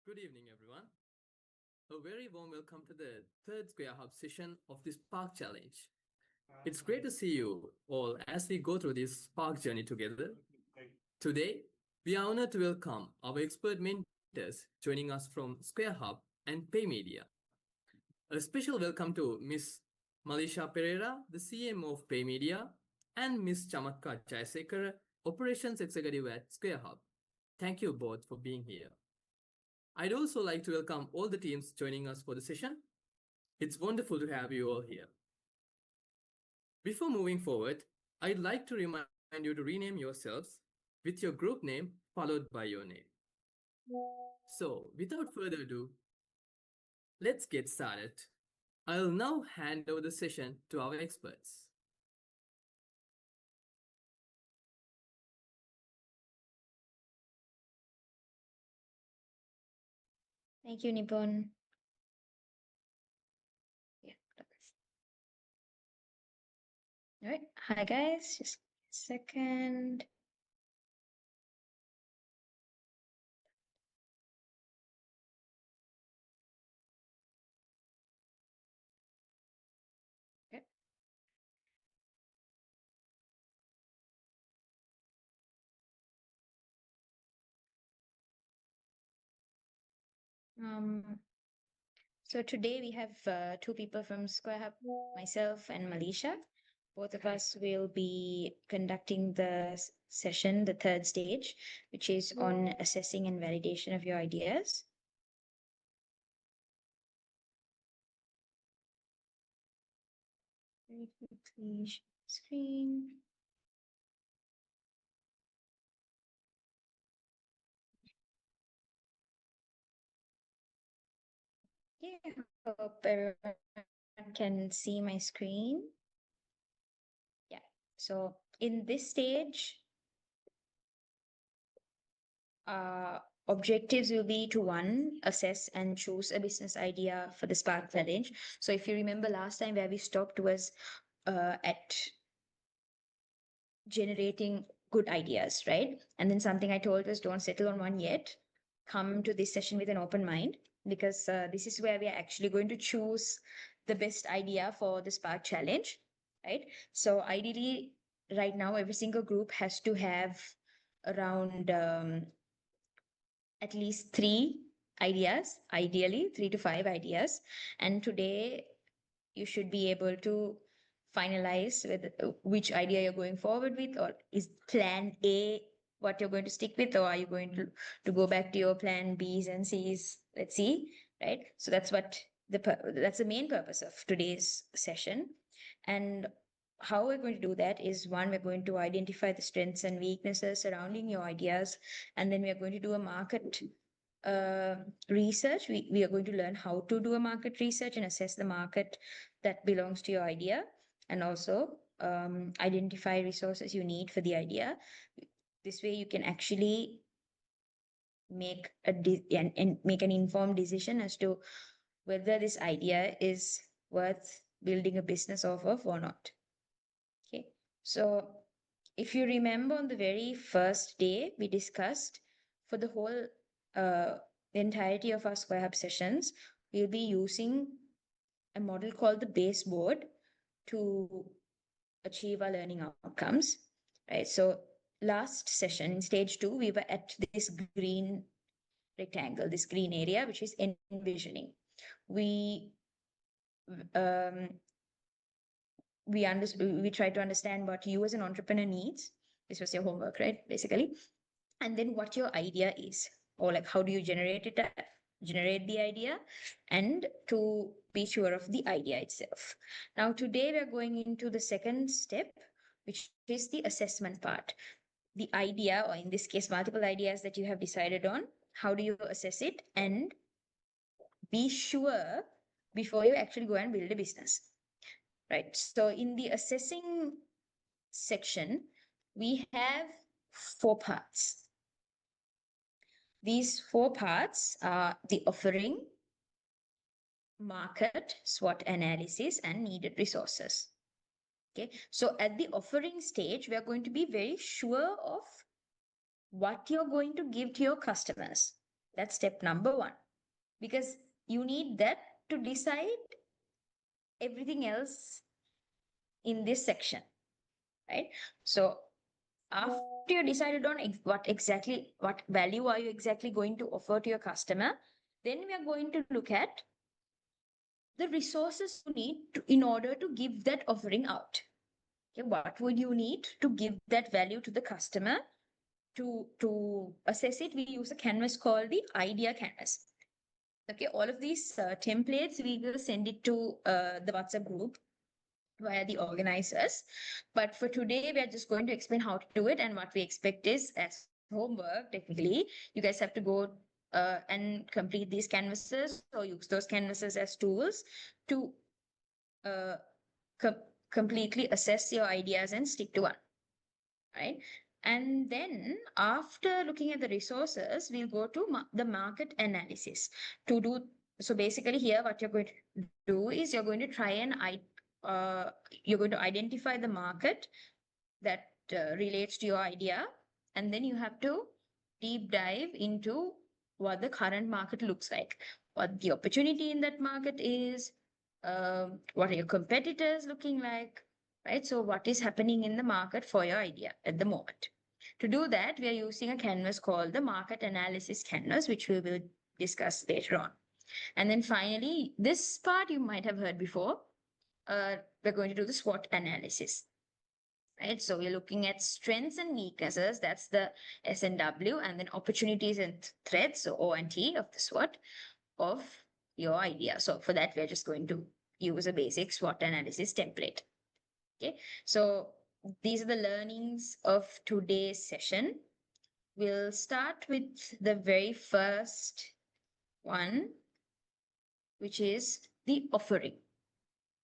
Good evening, everyone. A very warm welcome to the third SquareHub session of this Spark Challenge. It's great to see you all as we go through this Spark journey together. Today, we are honored to welcome our expert mentors joining us from SquareHub and PayMedia. A special welcome to Ms. Malisha Pereira, the CMO of PayMedia, and Ms. Chamatka Jayasekara, Operations Executive at SquareHub. Thank you both for being here. I'd also like to welcome all the teams joining us for the session. It's wonderful to have you all here. Before moving forward, I'd like to remind you to rename yourselves with your group name followed by your name. So, without further ado, let's get started. I'll now hand over the session to our experts. Thank you, Nipon. Yeah. All right. Hi, guys. Just a second. Okay. So today we have two people from SquareHub, myself and Malisha. Both of us will be conducting the session, the third stage, which is on assessing and validation of your ideas. Very quickly, share screen. Yeah, hope everyone can see my screen. Yeah, so in this stage, objectives will be to assess and choose a business idea for the Spark Challenge. So if you remember last time where we stopped was at generating good ideas, right? And then something I told was don't settle on one yet. Come to this session with an open mind, because this is where we are actually going to choose the best idea for the Spark Challenge, right? So ideally, right now, every single group has to have around at least 3 ideas, ideally 3 to 5 ideas. And today you should be able to finalize with which idea you're going forward with, or is plan A what you're going to stick with, or are you going to go back to your plan B's and C's? Let's see, right? So that's what that's the main purpose of today's session. And how we're going to do that is, one, we're going to identify the strengths and weaknesses surrounding your ideas, and then we are going to do a market research. We are going to learn how to do a market research and assess the market that belongs to your idea, and also identify resources you need for the idea. This way you can actually make and make an informed decision as to whether this idea is worth building a business off of or not. Okay, so if you remember, on the very first day we discussed, for the whole the entirety of our SquareHub sessions, we'll be using a model called the baseboard to achieve our learning outcomes, right? So last session in stage 2, we were at this green rectangle, this green area, which is envisioning. We tried to understand what you as an entrepreneur needs. This was your homework, right? Basically. And then what your idea is, or like how do you generate the idea, and to be sure of the idea itself. Now today we are going into the second step, which is the assessment part. The idea, or in this case multiple ideas that you have decided on, how do you assess it and be sure before you actually go and build a business, right? So in the assessing section, we have 4 parts. These 4 parts are the offering, market, SWOT analysis, and needed resources. Okay, so at the offering stage, we are going to be very sure of what you're going to give to your customers. That's step number one, because you need that to decide everything else in this section, right? So after you decided on what value are you exactly going to offer to your customer, then we are going to look at the resources you need in order to give that offering out. Okay, what would you need to give that value to the customer? To assess it, we use a canvas called the idea canvas. Okay, all of these templates, we will send it to the WhatsApp group via the organizers. But for today, we are just going to explain how to do it. And what we expect is, as homework, technically, you guys have to go and complete these canvases or use those canvases as tools to uh, com completely assess your ideas and stick to one, right? And then after looking at the resources, we'll go to the market analysis to do. So basically here, what you're going to do is you're going to try and you're going to identify the market that relates to your idea. And then you have to deep dive into what the current market looks like, what the opportunity in that market is, what are your competitors looking like, right? So what is happening in the market for your idea at the moment. To do that, we are using a canvas called the market analysis canvas, which we will discuss later on. And then finally, this part you might have heard before, we're going to do the SWOT analysis. Right, so we're looking at strengths and weaknesses, that's the SNW, and then opportunities and threats, so O and T of the SWOT of your idea. So for that, we're just going to use a basic SWOT analysis template. Okay, so these are the learnings of today's session. We'll start with the very first one, which is the offering.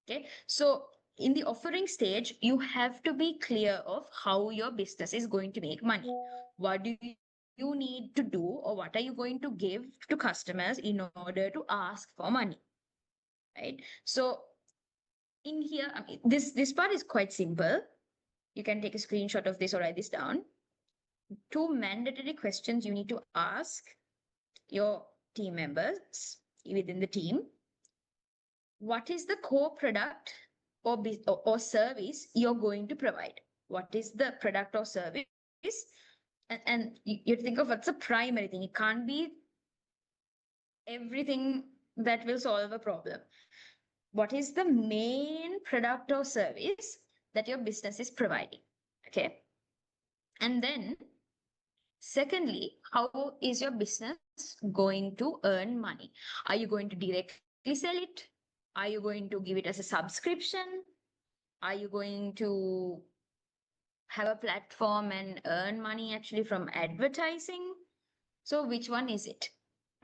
Okay, so in the offering stage, you have to be clear of how your business is going to make money. What do you need to do, or what are you going to give to customers in order to ask for money, right? So in here, I mean, this part is quite simple. You can take a screenshot of this or write this down. Two mandatory questions you need to ask your team members within the team. What is the core product or service you're going to provide? What is the product or service? And you think of what's the primary thing. It can't be everything that will solve a problem. What is the main product or service that your business is providing? Okay. And then secondly, how is your business going to earn money? Are you going to directly sell it? Are you going to give it as a subscription? Are you going to have a platform and earn money actually from advertising? So which one is it,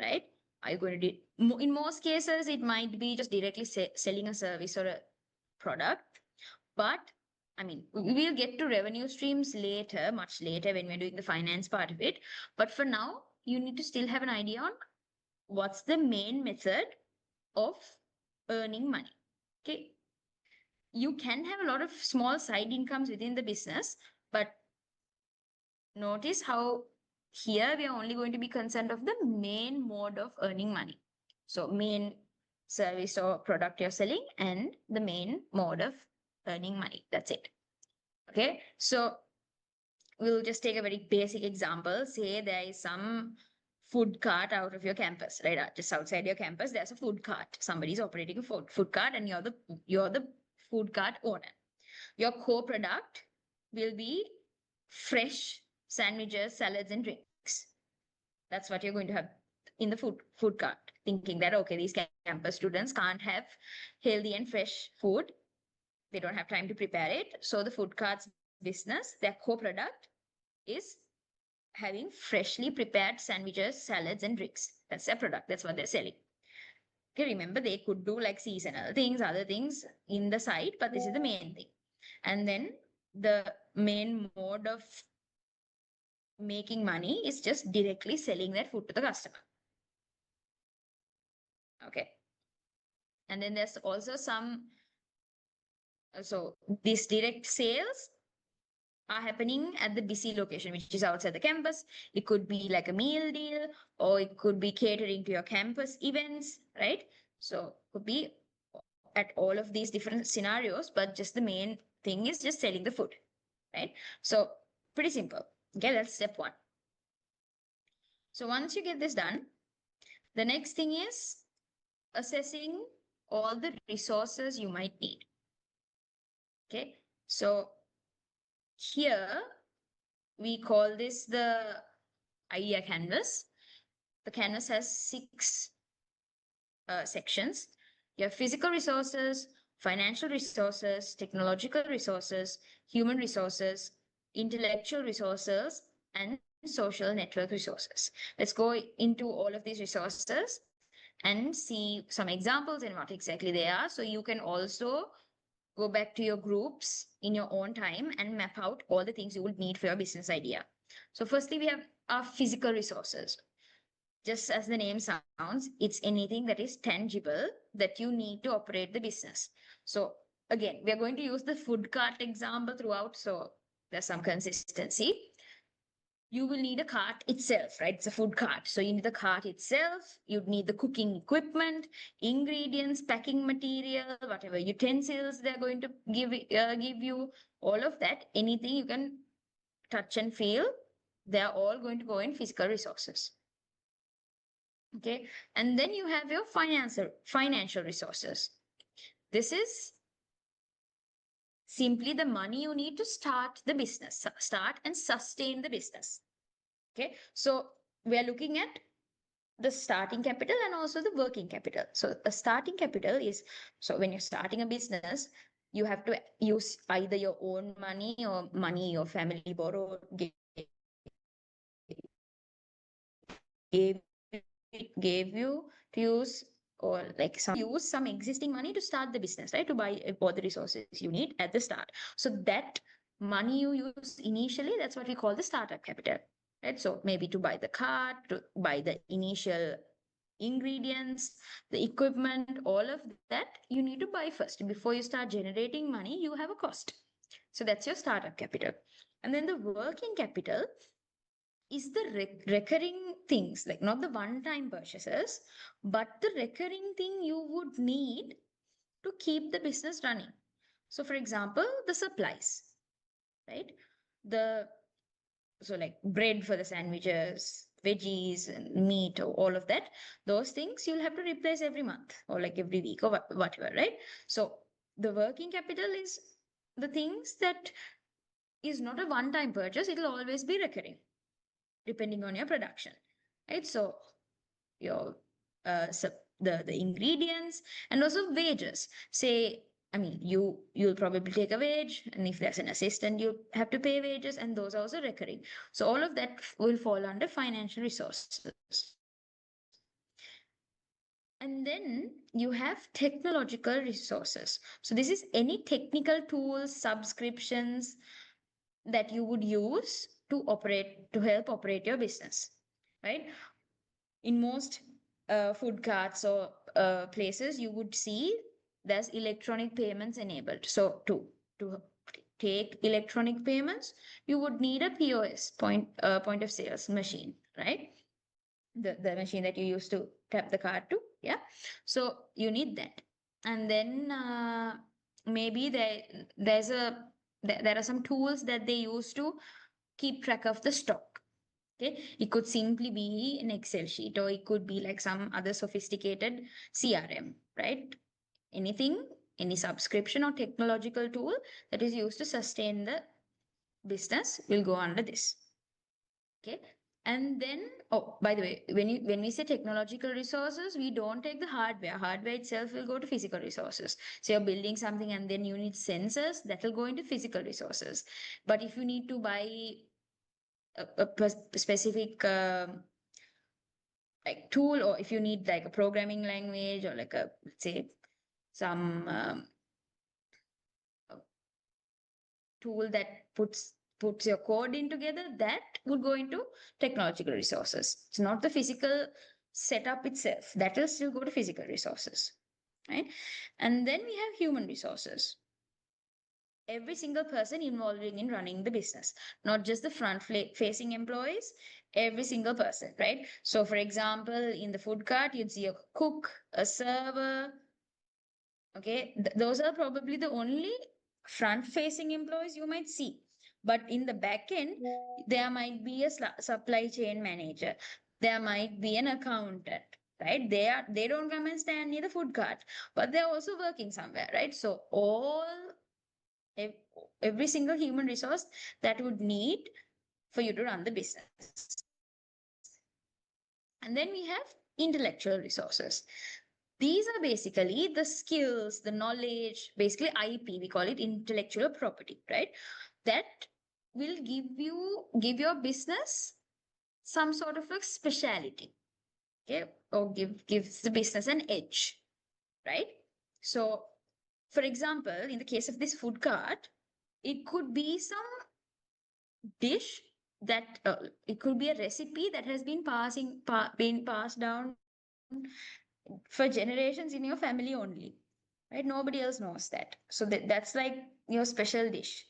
right? Are you going to do, in most cases, it might be just directly selling a service or a product. But I mean, we will get to revenue streams later, much later when we're doing the finance part of it. But for now, you need to still have an idea on what's the main method of earning money. Okay. You can have a lot of small side incomes within the business, but notice how here we are only going to be concerned of the main mode of earning money. So main service or product you're selling and the main mode of earning money. That's it. Okay. So we'll just take a very basic example. Say there is some food cart out of your campus, right? Just outside your campus, there's a food cart. Somebody's operating a food cart and you're the food cart owner. Your core product will be fresh sandwiches, salads, and drinks. That's what you're going to have in the food cart, thinking that, okay, these campus students can't have healthy and fresh food. They don't have time to prepare it. So the food cart's business, their core product is having freshly prepared sandwiches, salads, and drinks. That's their product. That's what they're selling. Okay, remember, they could do like seasonal things, other things in the site, but this is the main thing. And then the main mode of making money is just directly selling that food to the customer. Okay. And then there's also some, so these direct sales are happening at the busy location, which is outside the campus. It could be like a meal deal, or it could be catering to your campus events, right? So could be at all of these different scenarios, but just the main thing is just selling the food, right? So pretty simple. Okay, that's step one. So once you get this done, the next thing is assessing all the resources you might need. Okay, so here we call this the idea canvas. The canvas has 6 sections. You have physical resources, financial resources, technological resources, human resources, intellectual resources, and social network resources. Let's go into all of these resources and see some examples and what exactly they are. So you can also go back to your groups in your own time and map out all the things you would need for your business idea. So firstly, we have our physical resources. Just as the name sounds, it's anything that is tangible that you need to operate the business. So again, we are going to use the food cart example throughout, so there's some consistency. You will need a cart itself, right? It's a food cart. So you need the cart itself, you'd need the cooking equipment, ingredients, packing material, whatever utensils they're going to give you, all of that, anything you can touch and feel, they're all going to go in physical resources. Okay, and then you have your financial resources. This is simply the money you need to start the business, start and sustain the business. Okay, so we are looking at the starting capital and also the working capital. So a starting capital is, so when you're starting a business, you have to use either your own money or money your family borrowed, gave you to use, or like some use some existing money to start the business, right? To buy all the resources you need at the start. So that money you use initially, that's what we call the startup capital, right? So maybe to buy the cart, to buy the initial ingredients, the equipment, all of that you need to buy first. Before you start generating money, you have a cost. So that's your startup capital. And then the working capital is the recurring things, like not the one-time purchases, but the recurring thing you would need to keep the business running. So for example, the supplies, right? The so like bread for the sandwiches, veggies and meat or all of that, those things you'll have to replace every month or like every week or whatever, right? So the working capital is the things that is not a one-time purchase, it'll always be recurring depending on your production, right? So your the ingredients and also wages. Say, I mean, you'll probably take a wage, and if there's an assistant, you have to pay wages, and those are also recurring. So all of that will fall under financial resources. And then you have technological resources. So this is any technical tools, subscriptions that you would use to help operate your business, right? In most food carts or places, you would see there's electronic payments enabled. So to take electronic payments, you would need a POS, point of sales machine, right? The machine that you use to tap the card to, yeah. So you need that. And then maybe there are some tools that they use to keep track of the stock. Okay, it could simply be an Excel sheet, or it could be like some other sophisticated CRM, right? Anything, any subscription or technological tool that is used to sustain the business will go under this. Okay. And then, oh, by the way, when we say technological resources, we don't take the hardware. Hardware itself will go to physical resources. So you're building something and then you need sensors, that will go into physical resources. But if you need to buy a specific like tool, or if you need like a programming language, or like a, let's say, some tool that puts your code in together, that would go into technological resources. It's not the physical setup itself, that will still go to physical resources, right? And then we have human resources. every single person involved in running the business, not just the front facing employees, every single person, right? So, for example, in the food cart, you'd see a cook, a server. Okay, those are probably the only front facing employees you might see. But in the back end, there might be a supply chain manager, there might be an accountant, right? They don't come and stand near the food cart, but they're also working somewhere, right? So ev- every single human resource that would need for you to run the business. And then we have intellectual resources. These are basically the skills, the knowledge, basically IP, we call it intellectual property, right? That will give your business some sort of a speciality, okay, or gives the business an edge, right? So, for example, in the case of this food cart, it could be some dish that it could be a recipe that has been passed down for generations in your family only, right? Nobody else knows that. So that's like your special dish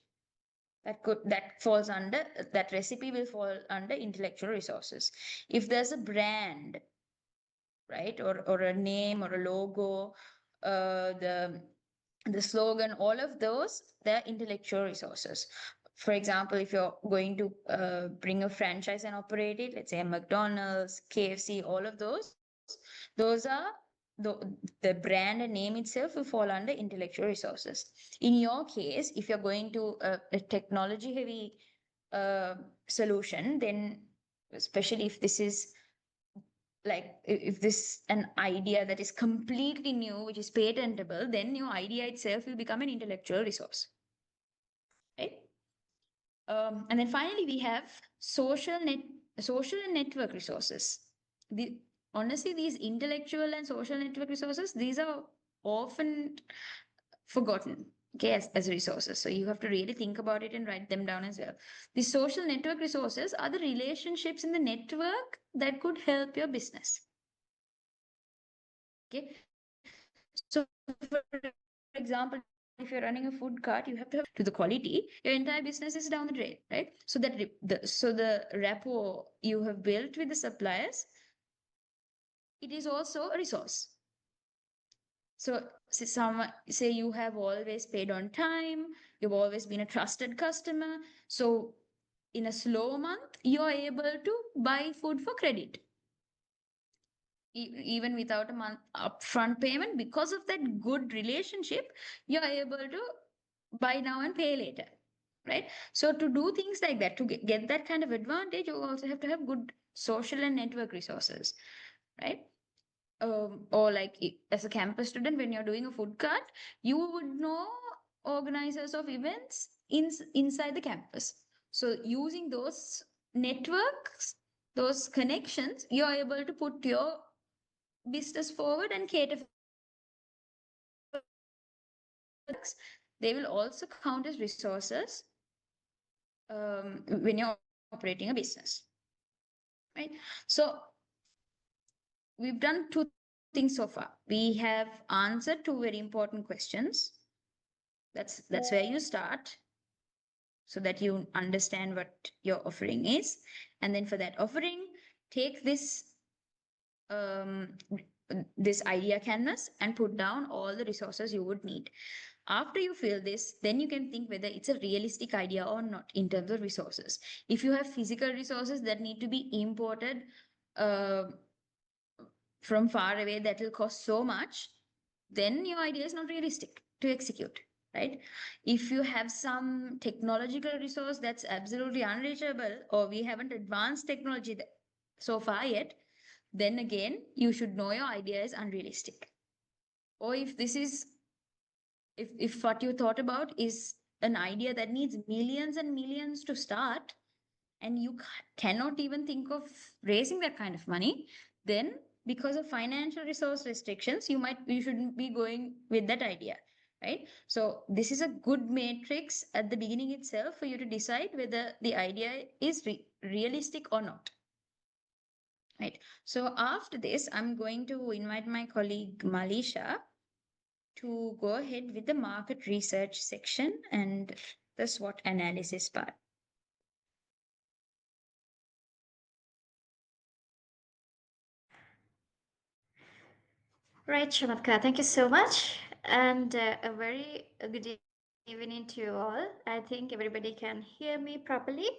that falls under, that recipe will fall under intellectual resources. If there's a brand, right, or a name or a logo, the slogan, all of those, they're intellectual resources. For example, if you're going to bring a franchise and operate it, let's say a McDonald's, KFC, all of those are the brand and name itself will fall under intellectual resources. In your case, if you're going to a technology heavy uh, solution, then especially if this is like if this an idea that is completely new, which is patentable, then your idea itself will become an intellectual resource, right? And then finally we have social and network resources. The honestly, these intellectual and social network resources, these are often forgotten, okay, as resources. So you have to really think about it and write them down as well. The social network resources are the relationships in the network that could help your business. Okay. So, for example, if you're running a food cart, you have to have to the quality. Your entire business is down the drain, right? So that the rapport you have built with the suppliers, it is also a resource. So say you have always paid on time, you've always been a trusted customer. So in a slow month, you're able to buy food for credit even without a month upfront payment. Because of that good relationship, you're able to buy now and pay later, right? So to do things like that, to get that kind of advantage, you also have to have good social and network resources, right? Or like as a campus student, when you're doing a food cart, you would know organizers of events inside the campus. So using those networks, those connections, you're able to put your business forward and cater for they will also count as resources when you're operating a business, right? So we've done two things so far. We have answered two very important questions. That's where you start, so that you understand what your offering is, and then for that offering, take um, this idea canvas and put down all the resources you would need. After you fill this, then you can think whether it's a realistic idea or not in terms of resources. If you have physical resources that need to be imported uh, from far away that will cost so much, then your idea is not realistic to execute, right? If you have some technological resource that's absolutely unreachable, or we haven't advanced technology so far yet, then again, you should know your idea is unrealistic. Or if what you thought about is an idea that needs millions and millions to start, and you cannot even think of raising that kind of money, then because of financial resource restrictions, you shouldn't be going with that idea, right? So this is a good matrix at the beginning itself for you to decide whether the idea is realistic or not, right? So after this, I'm going to invite my colleague Malisha to go ahead with the market research section and the SWOT analysis part. Right, Chamatka, thank you so much. And a very good evening to you all. I think everybody can hear me properly.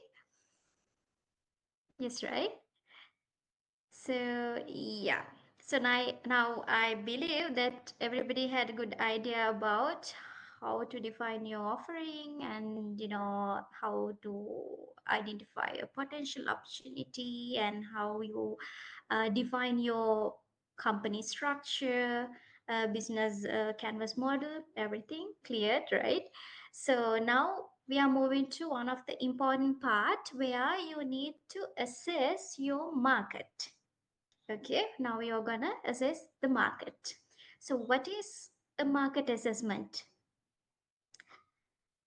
Yes, right? So, yeah. So now I believe that everybody had a good idea about how to define your offering and how to identify a potential opportunity and how you define your company structure, business canvas model, everything cleared, right? So now we are moving to one of the important part where you need to assess your market. Okay, now we are gonna assess the market. So what is a market assessment?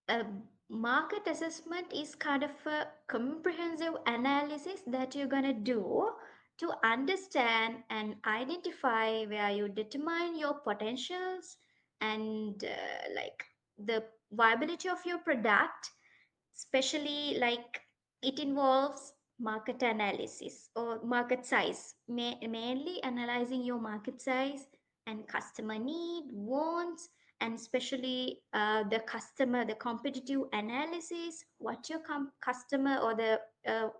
A market assessment is kind of a comprehensive analysis that you're gonna do to understand and identify where you determine your potentials and like the viability of your product, especially like it involves market analysis or market size, mainly analyzing your market size and customer need, wants, and especially the competitive analysis, what your customer or the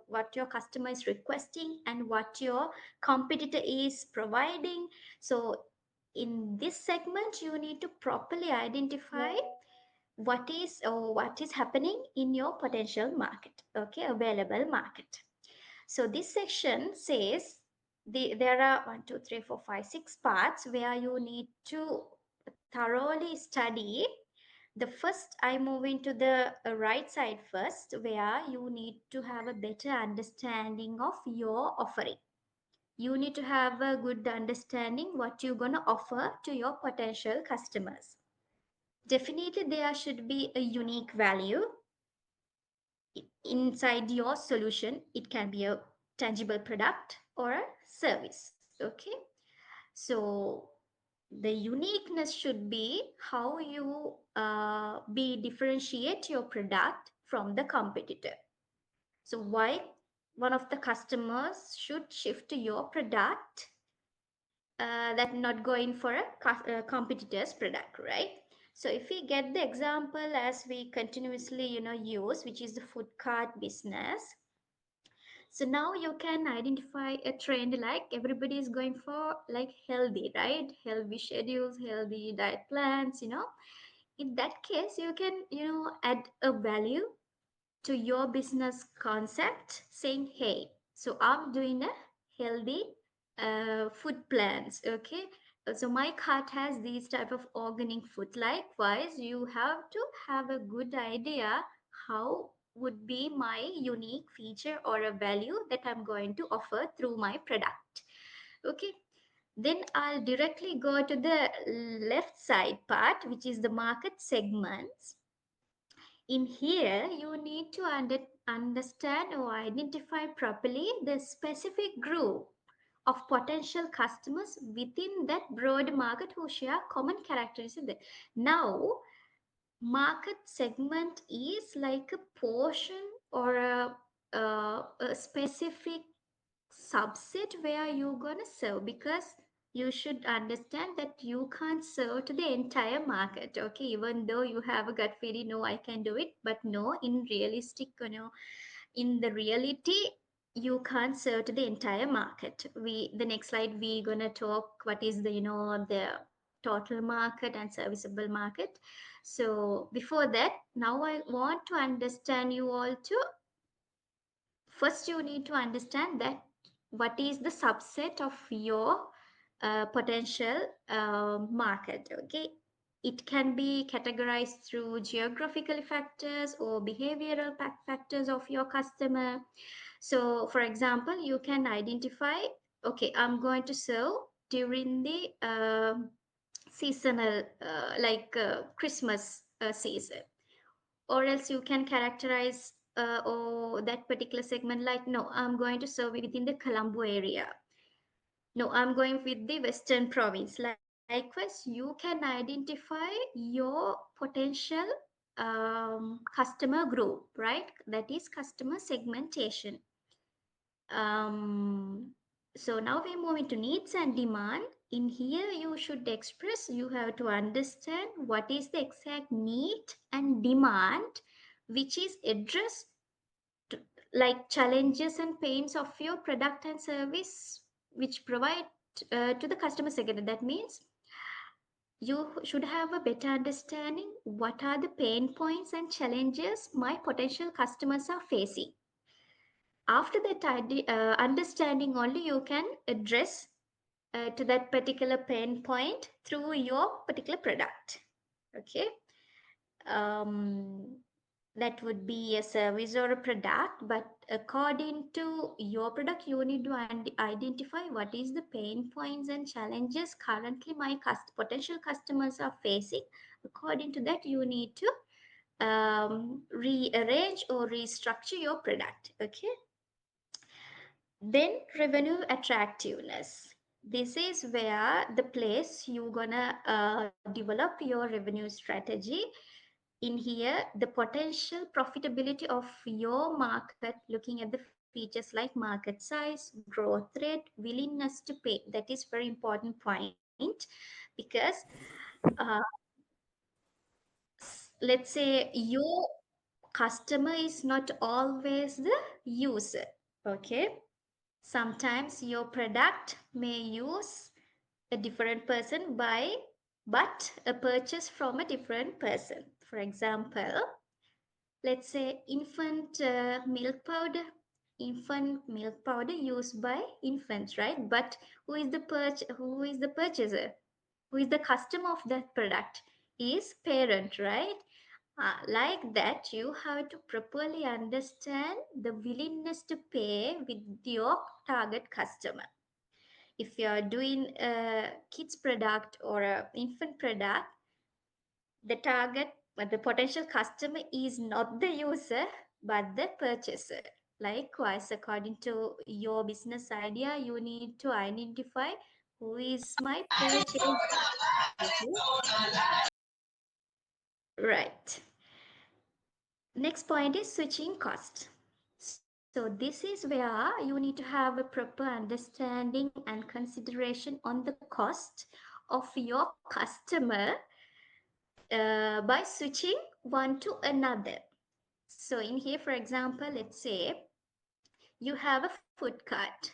what your customer is requesting and what your competitor is providing. So in this segment, you need to properly identify what is happening in your potential market, okay, available market. So this section says there are 1 2 3 4 5 6 parts where you need to thoroughly study. The first, I move into the right side first, where you need to have a better understanding of your offering. You need to have a good understanding what you're going to offer to your potential customers. Definitely, there should be a unique value inside your solution. It can be a tangible product or a service. Okay. So, the uniqueness should be how you be differentiate your product from the competitor. So, why one of the customers should shift to your product that not going for a competitor's product, right? So if we get the example as we continuously use, which is the food cart business, so now you can identify a trend like everybody is going for like healthy, right? Healthy schedules, healthy diet plans. In that case, you can add a value to your business concept, saying, hey, so I'm doing a healthy food plans, okay? So my cart has these type of organic food. Likewise, you have to have a good idea how would be my unique feature or a value that I'm going to offer through my product. Okay, then I'll directly go to the left side part, which is the market segments. In here, you need to understand or identify properly the specific group of potential customers within that broad market who share common characteristics. Now, market segment is like a portion or a specific subset where you're gonna serve, because you should understand that you can't serve to the entire market, okay? Even though you have a gut feeling, no, I can do it, but no, in realistic, in the reality, you can't serve to the entire market. The next slide we gonna talk what is the total market and serviceable market. So before that, now I want to understand you all to first you need to understand that what is the subset of your potential market, okay? It can be categorized through geographical factors or behavioral factors of your customer. So for example, you can identify, okay, I'm going to serve during the seasonal Christmas season, or else you can characterize or that particular segment like, no, I'm going to serve within the Colombo area, no, I'm going with the western province, like Likewise, you can identify your potential customer group, right? That is customer segmentation. Um, so now we move into needs and demand. In here, you should express, you have to understand what is the exact need and demand which is addressed to, like challenges and pains of your product and service which provide to the customer segment. That means you should have a better understanding what are the pain points and challenges my potential customers are facing. After that understanding only you can address to that particular pain point through your particular product. Okay. um, that would be a service or a product, but according to your product you need to identify what is the pain points and challenges currently my potential customers are facing. According to that you need to rearrange or restructure your product. Okay. Then revenue attractiveness. This is where the place you're gonna develop your revenue strategy. In here, the potential profitability of your market, looking at the features like market size, growth rate, willingness to pay. That is very important point because uh, let's say your customer is not always the user. Okay. Sometimes your product may use a different person buy, but a purchase from a different person. For example, let's say infant milk powder used by infants, right? But who is the purchaser? Who is the customer of that product? Is parent, right? Like that, you have to properly understand the willingness to pay with your target customer. If you are doing a kids product or a infant product, the target but the potential customer is not the user but the purchaser. Likewise, according to your business idea, you need to identify who is my purchaser. Okay. Right. Next point is switching cost. So this is where you need to have a proper understanding and consideration on the cost of your customer by switching one to another. So in here, for example, let's say you have a food cart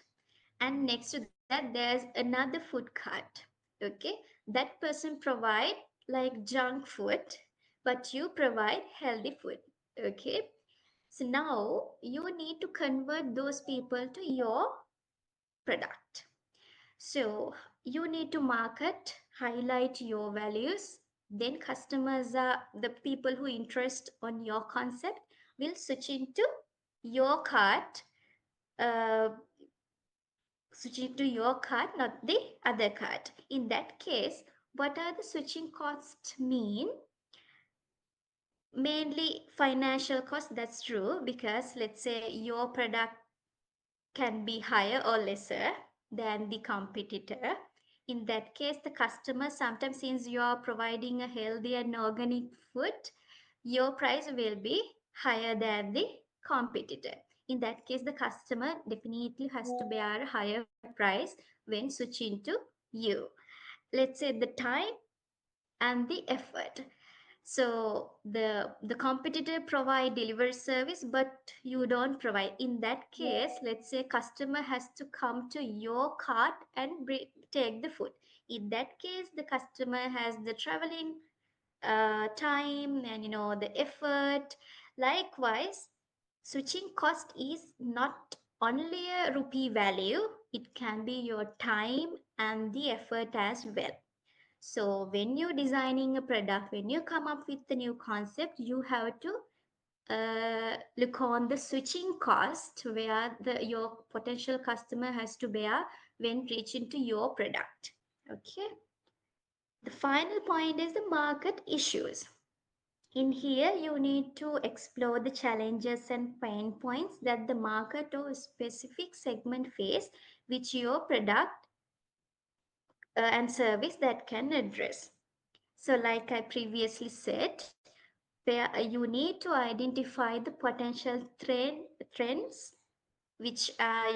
and next to that there's another food cart. Okay. That person provide like junk food, but you provide healthy food. Okay. So now you need to convert those people to your product. So you need to market, highlight your values. Then customers are the people who interest on your concept will switch into your cart, uh, switch into your cart, not the other cart. In that case, what are the switching costs mean? Mainly financial cost, that's true, because let's say your product can be higher or lesser than the competitor. In that case, the customer sometimes, since you are providing a healthy and organic food, your price will be higher than the competitor. In that case, the customer definitely has to bear a higher price when switching to you. Let's say the time and the effort. So the competitor provide delivery service, but you don't provide. In that case, let's say customer has to come to your cart and take the food. In that case, the customer has the traveling time and the effort. Likewise, switching cost is not only a rupee value; it can be your time and the effort as well. So when you're designing a product, when you come up with the new concept, you have to look on the switching cost where your potential customer has to bear when reaching to your product. Okay. The final point is the market issues. In here, you need to explore the challenges and pain points that the market or specific segment face, which your product and service that can address. So, like I previously said, where you need to identify the potential trends, which are,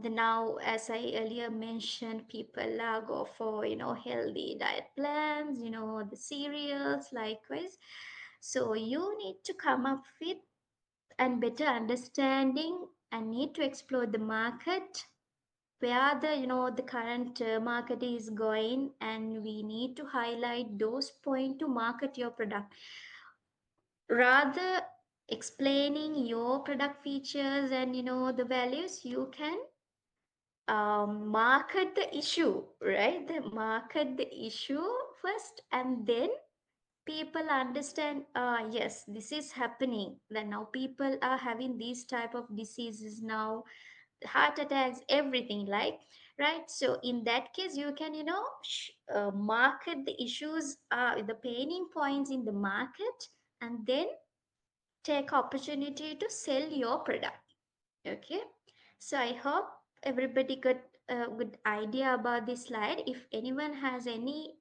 the now, as I earlier mentioned, people go for, healthy diet plans, the cereals, likewise. So you need to come up with and better understanding and need to explore the market, where the the current market is going, and we need to highlight those points to market your product, rather explaining your product features and the values. You can market the issue, right? The market the issue first, and then people understand, yes, this is happening, that now people are having these type of diseases now, heart attacks, everything, like, right? So in that case, you can market the issues, the paining points in the market, and then take opportunity to sell your product. Okay, so I hope everybody got a good idea about this slide. If anyone has any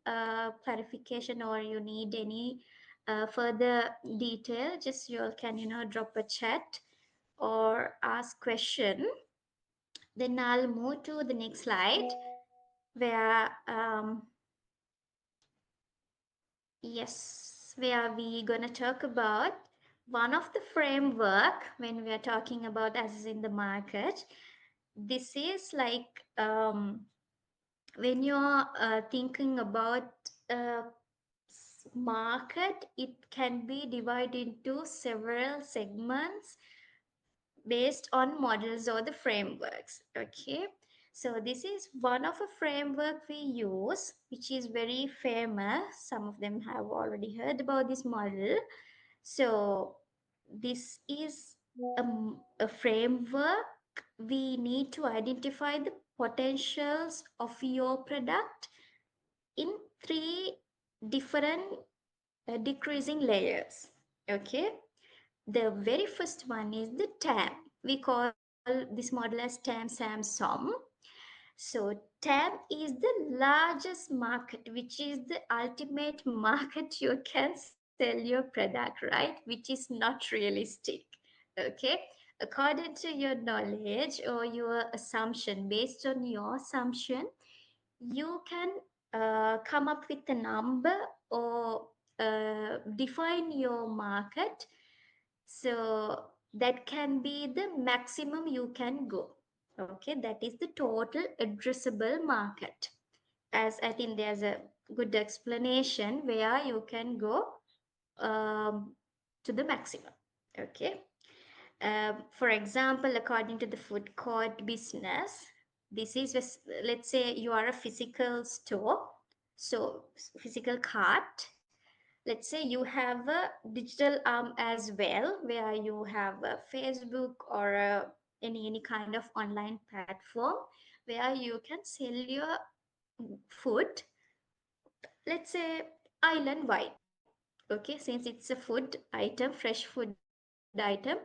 clarification, or you need any further detail, just you all can drop a chat or ask question. Then I'll move to the next slide, where yes, where we gonna talk about one of the framework when we are talking about assessing the market. This is like, when you're thinking about market, it can be divided into several segments based on models or the frameworks. Okay, so this is one of a framework we use, which is very famous. Some of them have already heard about this model. So this is a framework. We need to identify the potentials of your product in three different decreasing layers. Okay, the very first one is the TAM. We call this model as TAM, SAM, SOM. So TAM is the largest market, which is the ultimate market you can sell your product, right? Which is not realistic. Okay. According to your knowledge or your assumption, based on your assumption, you can come up with a number, or define your market. So that can be the maximum you can go. Okay, that is the total addressable market. As I think there's a good explanation where you can go to the maximum. Okay. For example, according to the food court business, this is let's say you are a physical store, so physical cart. Let's say you have a digital arm as well, where you have a Facebook or any kind of online platform where you can sell your food, let's say island wide. Okay, since it's a food item, fresh food item,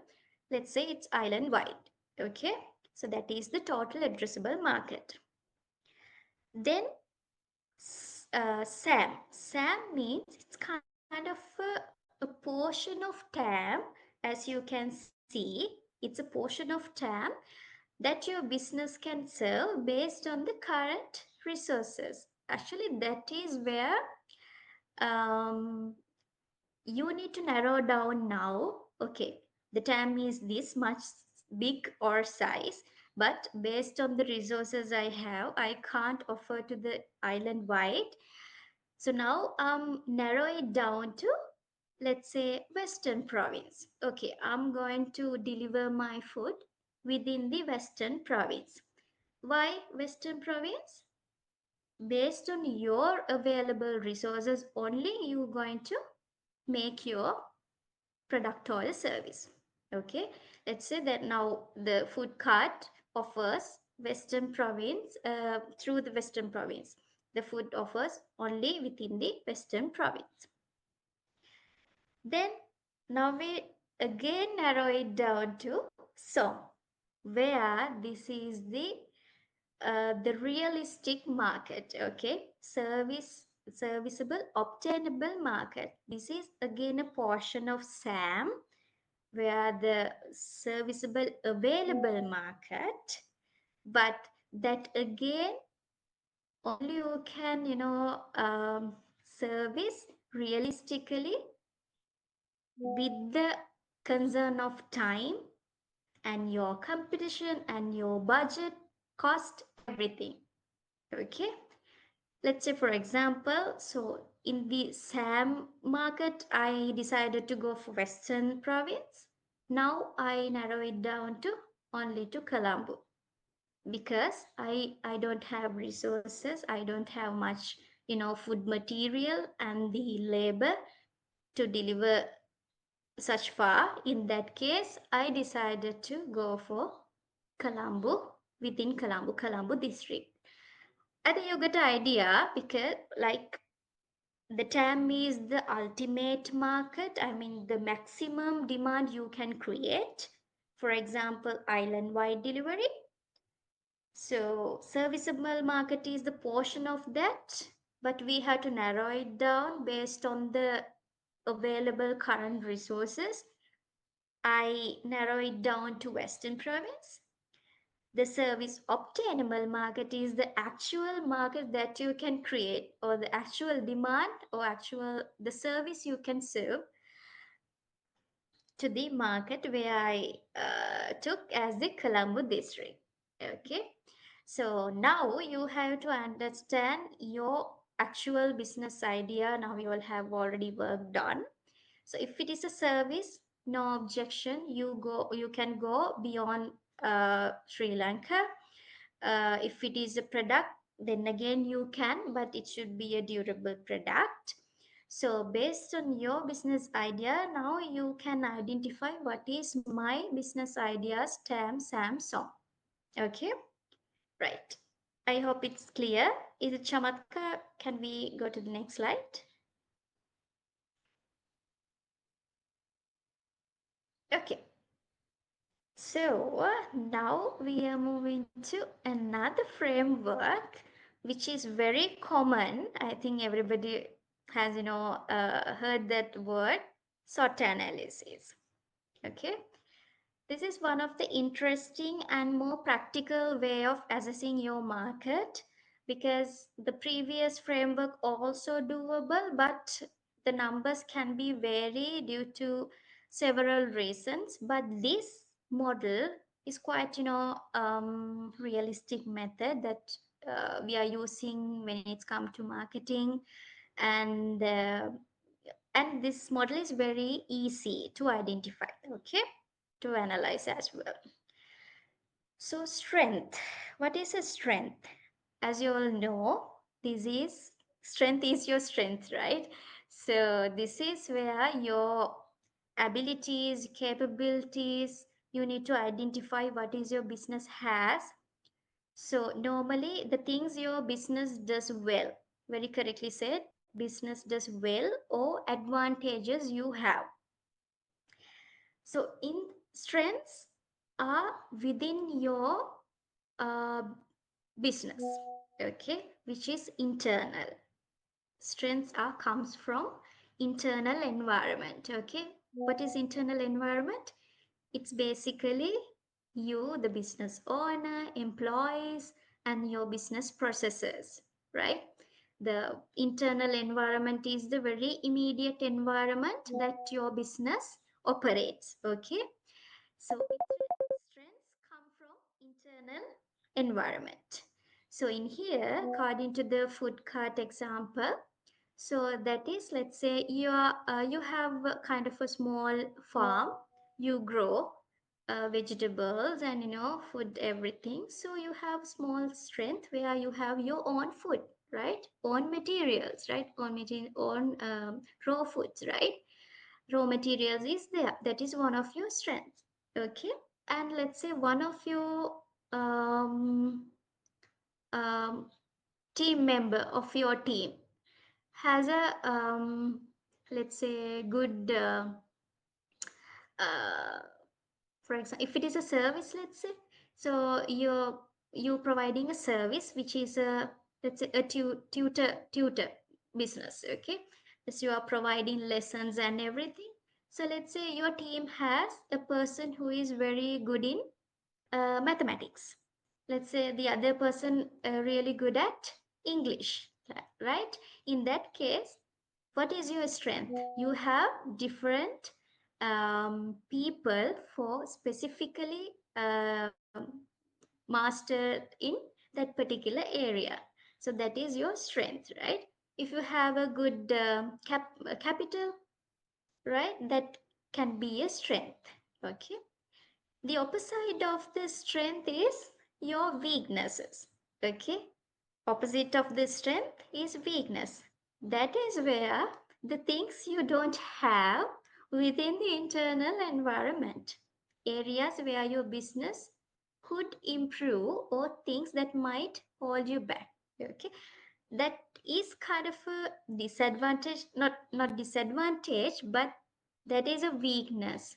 let's say it's island wide. Okay, so that is the total addressable market. Then SAM means it's kind of a portion of TAM. As you can see, it's a portion of TAM that your business can serve based on the current resources. Actually, that is where um, you need to narrow down now. Okay, the TAM is this much big or size, but based on the resources I have, I can't offer to the island wide. So now narrow it down to, let's say, Western province. Okay, I'm going to deliver my food within the Western province. Why Western province? Based on your available resources only, you're going to make your product or a service. Okay, let's say that now the food cart offers Western province, through the Western province. The food offers only within the Western province. Then now we again narrow it down to SOM, where this is the the realistic market. Okay, serviceable, obtainable market. This is again a portion of SAM where the serviceable available market, but that again only you can service realistically with the concern of time and your competition and your budget, cost, everything. Okay, let's say for example, so in the SAM market I decided to go for Western province. Now I narrow it down to only to Colombo because I don't have resources, I don't have much food material and the labor to deliver such far. In that case I decided to go for Colombo, within Colombo district. I think you get the idea because like the TAM is the ultimate market, I mean the maximum demand you can create. For example, island wide delivery. So serviceable market is the portion of that, but we have to narrow it down based on the available current resources. I narrow it down to Western province. The service obtainable market is the actual market that you can create, or the actual demand, or actual the service you can serve to the market where I took as the Colombo district. Okay, so now you have to understand your actual business idea. Now you will have already worked on. So if it is a service, no objection. You can go beyond Sri Lanka. If it is a product, then again you can, but it should be a durable product. So based on your business idea, now you can identify what is my business idea's TAM, SAM, SOM. Okay, right. I hope it's clear. Is it Chamatka? Can we go to the next slide? Okay. So now we are moving to another framework which is very common. I think everybody has heard that word, SWOT analysis. Okay, this is one of the interesting and more practical way of assessing your market, because the previous framework also doable, but the numbers can be vary due to several reasons. But this model is quite realistic method that we are using when it's come to marketing, and this model is very easy to identify. Okay, to analyze as well. So strength. What is a strength? As you all know, this is strength is your strength, right? So this is where your abilities, capabilities, you need to identify what is your business has. So normally the things your business does well, very correctly said, business does well, or advantages you have. So in strengths are within your uh, business, okay, which is internal. Strengths are comes from internal environment. Okay, what is internal environment? It's basically you, the business owner, employees, and your business processes, right? The internal environment is the very immediate environment that your business operates. Okay, so strengths come from internal environment. So in here, according to the food cart example, so that is, let's say you have a kind of a small farm, you grow vegetables and food, everything. So you have small strength where you have your own food, right? Own materials, right? Own material, own raw foods, right? Raw materials is there. That is one of your strengths. Okay, and let's say one of your um, um, team member of your team has a let's say good uh, for example, if it is a service, let's say, so your you providing a service which is a, let's say, a tutor business. Okay, so you are providing lessons and everything. So let's say your team has a person who is very good in mathematics. Let's say the other person really good at English, right? In that case, what is your strength? You have different people for specifically mastered in that particular area. So that is your strength, right? If you have a good capital, right, that can be a strength. Okay, the opposite of this strength is your weaknesses. Okay, opposite of this strength is weakness. That is where the things you don't have within the internal environment, areas where your business could improve or things that might hold you back. Okay, that is kind of a disadvantage, not disadvantage, but that is a weakness.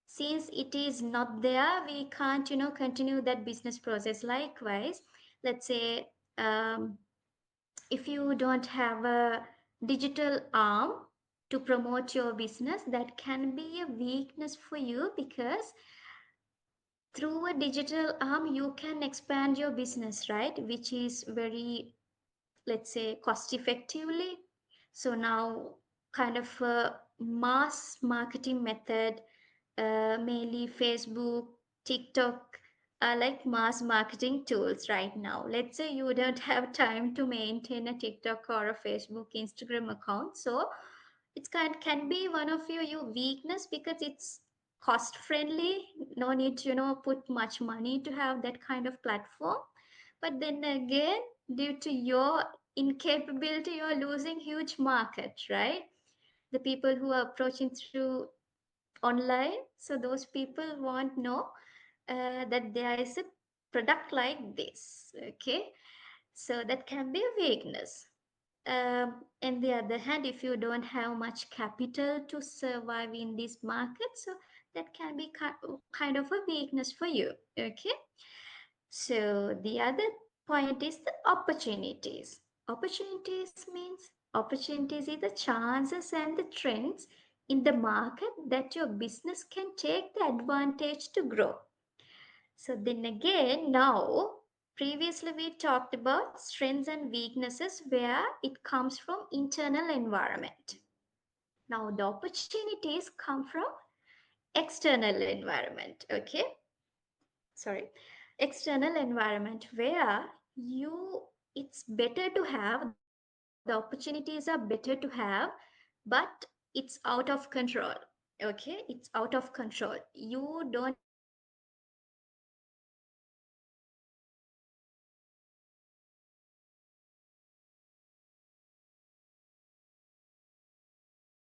Since it is not there, we can't continue that business process. Likewise, let's say um, if you don't have a digital arm to promote your business, that can be a weakness for you, because through a digital arm you can expand your business, right, which is very, let's say, cost effectively. So now kind of a mass marketing method, mainly Facebook, TikTok are like mass marketing tools right now. Let's say you don't have time to maintain a TikTok or a Facebook, Instagram account. So it's can be one of your weakness, because it's cost friendly. No need to put much money to have that kind of platform. But then again, due to your incapability, you're losing huge market, right? The people who are approaching through online, so those people won't know that there is a product like this. Okay, so that can be a weakness. On the other hand, if you don't have much capital to survive in this market, so that can be kind of a weakness for you. Okay, so the other point is the opportunities. Opportunities is the chances and the trends in the market that your business can take the advantage to grow. So then again, now previously we talked about strengths and weaknesses where it comes from internal environment. Now the opportunities come from external environment. Okay, sorry, external environment where you, it's better to have, the opportunities are better to have, but it's out of control. Okay, it's out of control. You don't have time to maintain a business, or you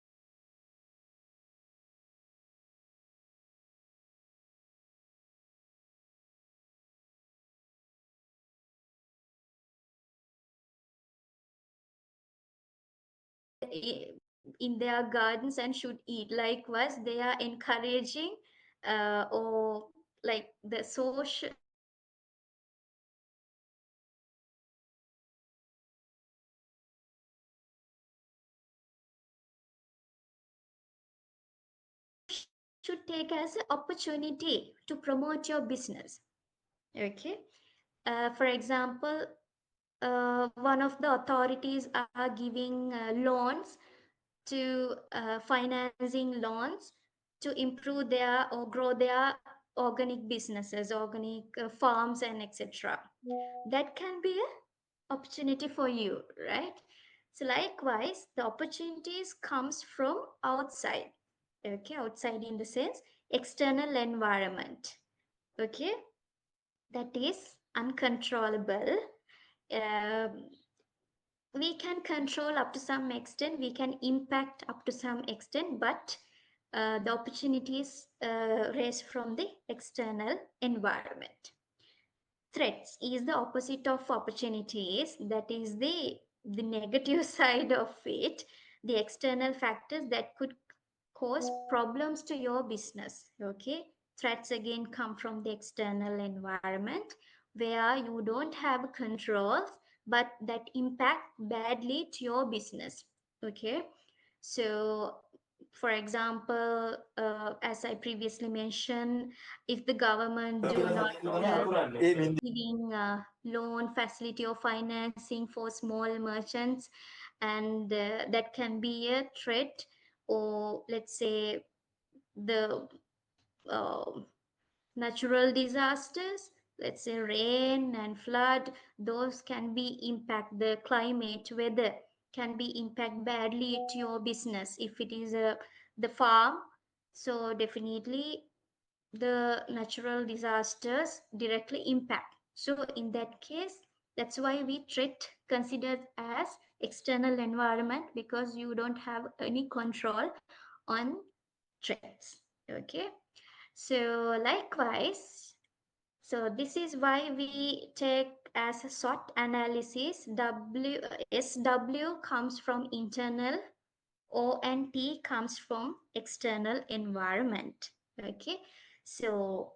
don't have time to in their gardens and should eat. Likewise, they are encouraging or like the social should take as an opportunity to promote your business. Okay, for example, one of the authorities are giving loans to financing loans to improve their or grow their organic businesses, organic farms, and etc. That can be an opportunity for you, right? So likewise, the opportunities comes from outside. Okay, outside in the sense external environment. Okay, that is uncontrollable. Um, we can control up to some extent, we can impact up to some extent, but the opportunities raise from the external environment. Threats is the opposite of opportunities, that is the negative side of it, the external factors that could cause problems to your business. Okay, threats again come from the external environment, where you don't have controls, but that impact badly to your business. Okay, so for example, as I previously mentioned, if the government do not giving loan facility or financing for small merchants, and that can be a threat, or let's say the uh, natural disasters, let's say rain and flood, those can be impact the climate, weather can be impact badly to your business if it is the farm. So definitely the natural disasters directly impact. So in that case, that's why we treat considered as external environment, because you don't have any control on threats. Okay. So likewise, so this is why we take as a SWOT analysis. SW comes from internal, O and T comes from external environment. Okay, so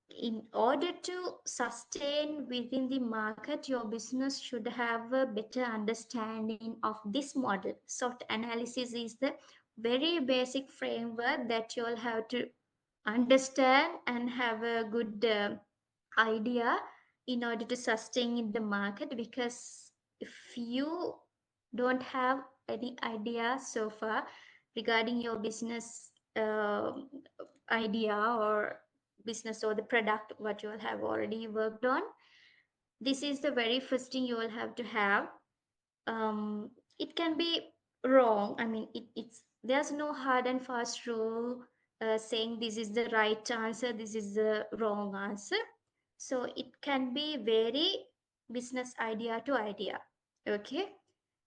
in order to sustain within the market, your business should have a better understanding of this model. SWOT analysis is the very basic framework that you'll have to understand and have a good idea in order to sustain in the market. Because if you don't have any idea so far regarding your business idea or business or the product what you will have already worked on, this is the very first thing you will have to have. It can be wrong. I mean, it's there's no hard and fast rule saying this is the right answer, this is the wrong answer. So it can be very business idea to idea. Okay,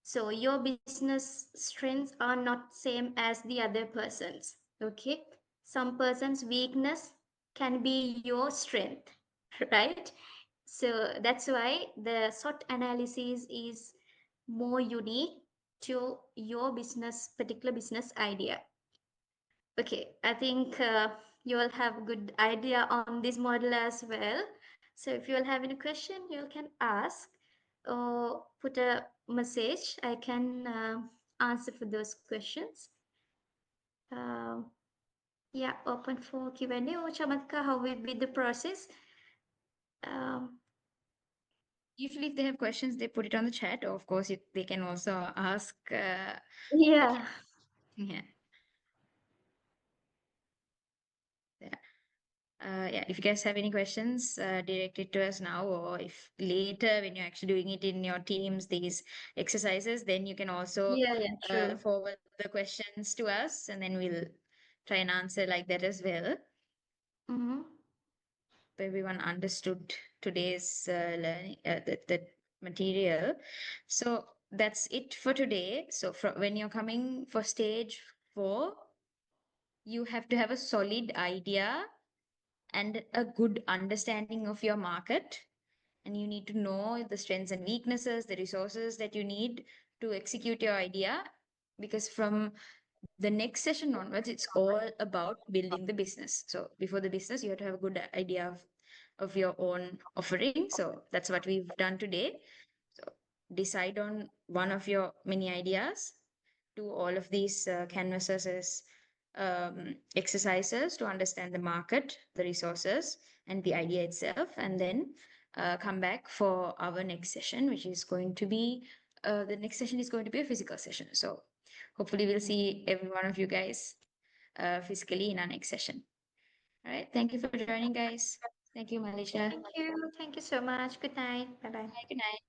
so your business strengths are not same as the other person's. Okay, some person's weakness can be your strength, right? So that's why the SWOT analysis is more unique to your business, particular business idea. Okay, I think you will have a good idea on this model as well. So if you will have any question, you can ask or put a message. I can answer for those questions. Um, yeah, open for Q&A. Or Chamatka, how will be the process? Um, Usually, if they have questions, they put it on the chat. Or of course, they can also ask. yeah. Yeah. Yeah. Yeah, if you guys have any questions, direct it to us now, or if later when you're actually doing it in your teams, these exercises, then you can also Yeah, yeah, true. forward the questions to us, and then we'll try and answer like that as well. Mm-hmm. If everyone understood today's learning, the material. So that's it for today. So when you're coming for stage 4, you have to have a solid idea and a good understanding of your market, and you need to know the strengths and weaknesses, the resources that you need to execute your idea, because from the next session onwards it's all about building the business. So before the business, you have to have a good idea of your own offering. So that's what we've done today. So decide on one of your many ideas, do all of these canvases as exercises to understand the market, the resources, and the idea itself, and then come back for our next session, which is going to be the next session is going to be a physical session. So hopefully we'll see every one of you guys physically in our next session. All right. Thank you for joining, guys. Thank you, Malaysia. Thank you. Thank you so much. Good night. Bye bye. Good night.